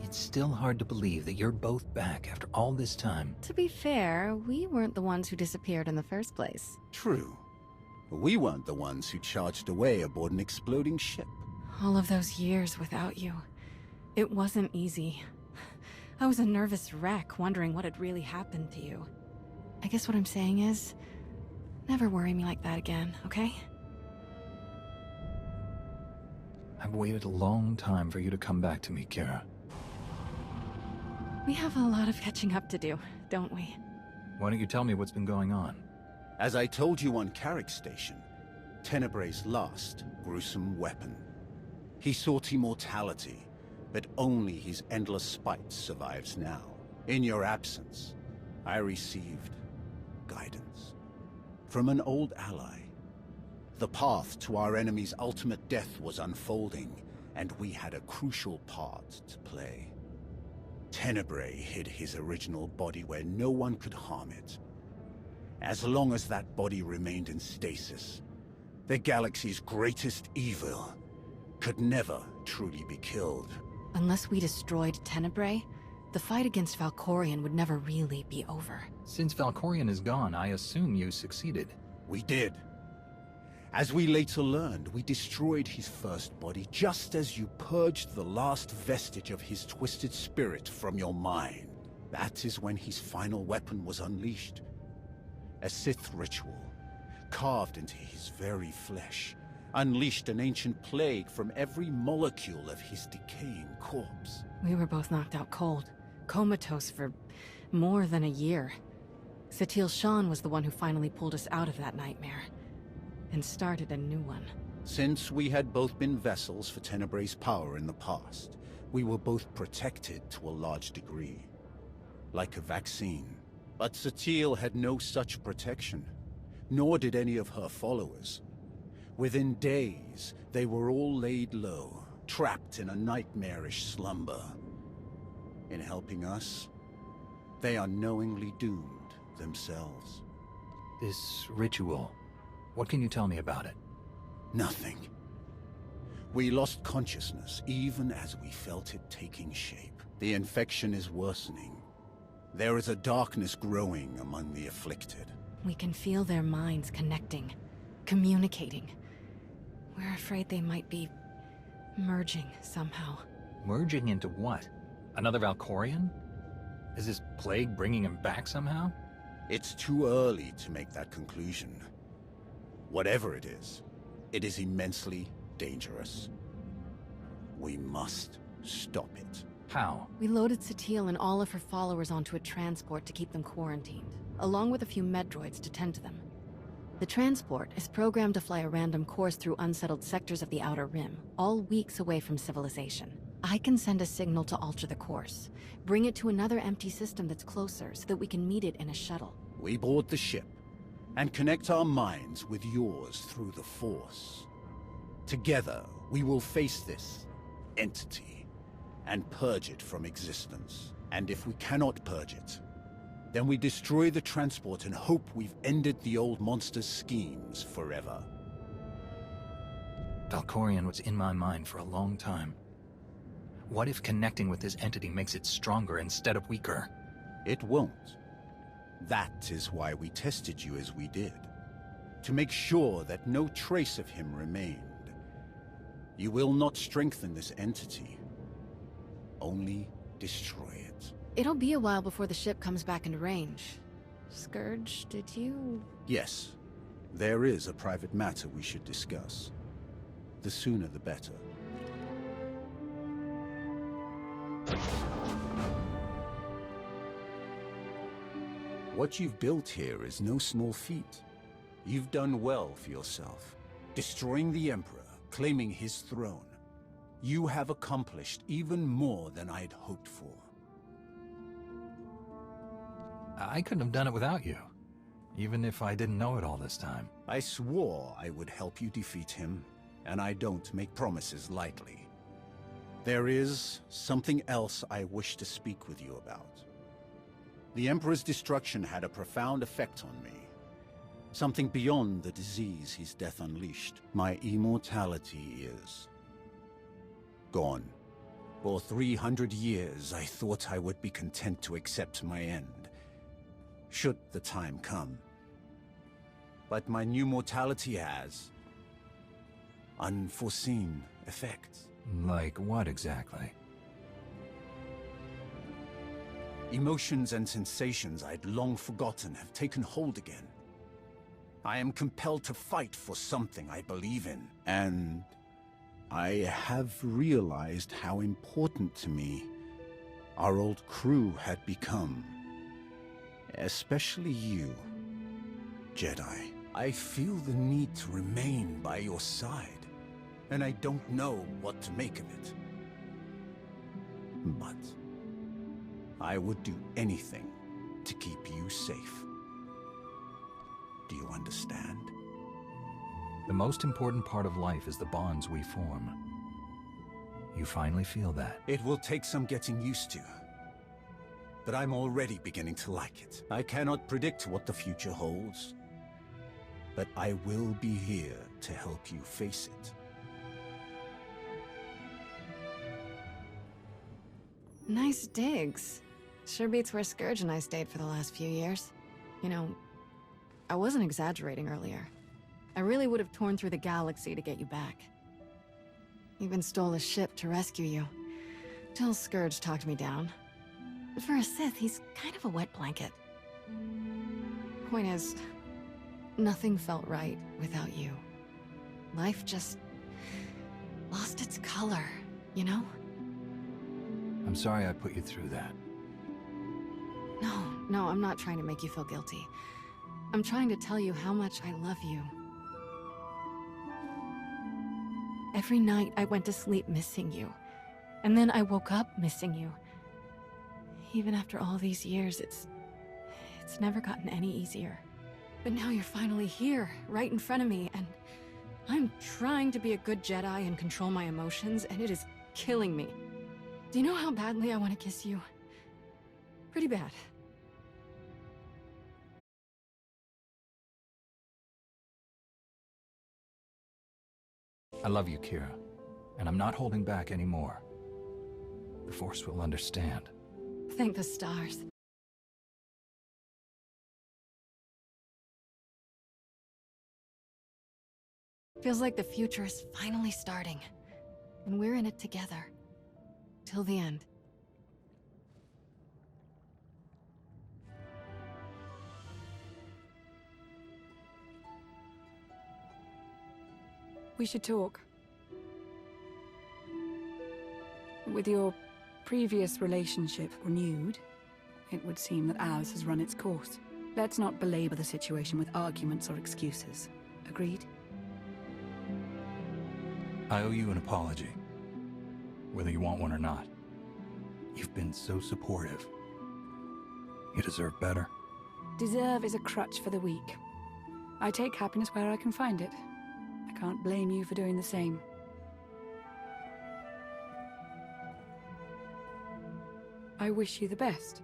It's still hard to believe that you're both back after all this time. To be fair, we weren't the ones who disappeared in the first place. True. We weren't the ones who charged away aboard an exploding ship. All of those years without you. It wasn't easy. I was a nervous wreck, wondering what had really happened to you. I guess what I'm saying is, never worry me like that again, okay? I've waited a long time for you to come back to me, Kira. We have a lot of catching up to do, don't we? Why don't you tell me what's been going on? As I told you on Carrick Station, Tenebrae's last gruesome weapon. He sought immortality, but only his endless spite survives now. In your absence, I received guidance from an old ally. The path to our enemy's ultimate death was unfolding, and we had a crucial part to play. Tenebrae hid his original body where no one could harm it. As long as that body remained in stasis, the galaxy's greatest evil could never truly be killed. Unless we destroyed Tenebrae, the fight against Valkorion would never really be over. Since Valkorion is gone, I assume you succeeded. We did. As we later learned, we destroyed his first body just as you purged the last vestige of his twisted spirit from your mind. That is when his final weapon was unleashed. A Sith ritual, carved into his very flesh, unleashed an ancient plague from every molecule of his decaying corpse. We were both knocked out cold, comatose for more than a year. Satil Shan was the one who finally pulled us out of that nightmare, and started a new one. Since we had both been vessels for Tenebrae's power in the past, we were both protected to a large degree. Like a vaccine. But Satil had no such protection, nor did any of her followers. Within days, they were all laid low, trapped in a nightmarish slumber. In helping us, they are knowingly doomed themselves. This ritual, what can you tell me about it? Nothing. We lost consciousness even as we felt it taking shape. The infection is worsening. There is a darkness growing among the afflicted. We can feel their minds connecting, communicating. We're afraid they might be merging somehow. Merging into what? Another Valkorion? Is this plague bringing him back somehow? It's too early to make that conclusion. Whatever it is immensely dangerous. We must stop it. How? We loaded Satil and all of her followers onto a transport to keep them quarantined, along with a few med droids to tend to them. The transport is programmed to fly a random course through unsettled sectors of the Outer Rim, all weeks away from civilization. I can send a signal to alter the course, bring it to another empty system that's closer so that we can meet it in a shuttle. We board the ship and connect our minds with yours through the Force. Together, we will face this entity and purge it from existence. And if we cannot purge it, then we destroy the transport and hope we've ended the old monster's schemes forever. Valkorion was in my mind for a long time. What if connecting with this entity makes it stronger instead of weaker? It won't. That is why we tested you as we did. To make sure that no trace of him remained. You will not strengthen this entity. Only destroy it. It'll be a while before the ship comes back into range. Scourge, did you... Yes. There is a private matter we should discuss. The sooner the better. What you've built here is no small feat. You've done well for yourself. Destroying the Emperor, claiming his throne. You have accomplished even more than I'd hoped for. I couldn't have done it without you, even if I didn't know it all this time. I swore I would help you defeat him, and I don't make promises lightly. There is something else I wish to speak with you about. The Emperor's destruction had a profound effect on me. Something beyond the disease his death unleashed. My immortality is gone. For 300 years, I thought I would be content to accept my end, should the time come. But my new mortality has unforeseen effects. Like what exactly? Emotions and sensations I'd long forgotten have taken hold again. I am compelled to fight for something I believe in, and I have realized how important to me our old crew had become. Especially you, Jedi. I feel the need to remain by your side, and I don't know what to make of it. But I would do anything to keep you safe. Do you understand? The most important part of life is the bonds we form. You finally feel that. It will take some getting used to. But I'm already beginning to like it. I cannot predict what the future holds. But I will be here to help you face it. Nice digs. Sure beats where Scourge and I stayed for the last few years. You know, I wasn't exaggerating earlier. I really would have torn through the galaxy to get you back. Even stole a ship to rescue you. Till Scourge talked me down. But for a Sith, he's kind of a wet blanket. Point is, nothing felt right without you. Life just lost its color, you know? I'm sorry I put you through that. No, I'm not trying to make you feel guilty. I'm trying to tell you how much I love you. Every night I went to sleep missing you. And then I woke up missing you. Even after all these years, it's never gotten any easier. But now you're finally here, right in front of me, and I'm trying to be a good Jedi and control my emotions, and it is killing me. Do you know how badly I want to kiss you? Pretty bad. I love you, Kira, and I'm not holding back anymore. The Force will understand. Thank the stars. Feels like the future is finally starting, and we're in it together. Till the end. We should talk. With your previous relationship renewed, it would seem that ours has run its course. Let's not belabor the situation with arguments or excuses. Agreed? I owe you an apology, whether you want one or not. You've been so supportive. You deserve better. Deserve is a crutch for the weak. I take happiness where I can find it. I can't blame you for doing the same. I wish you the best.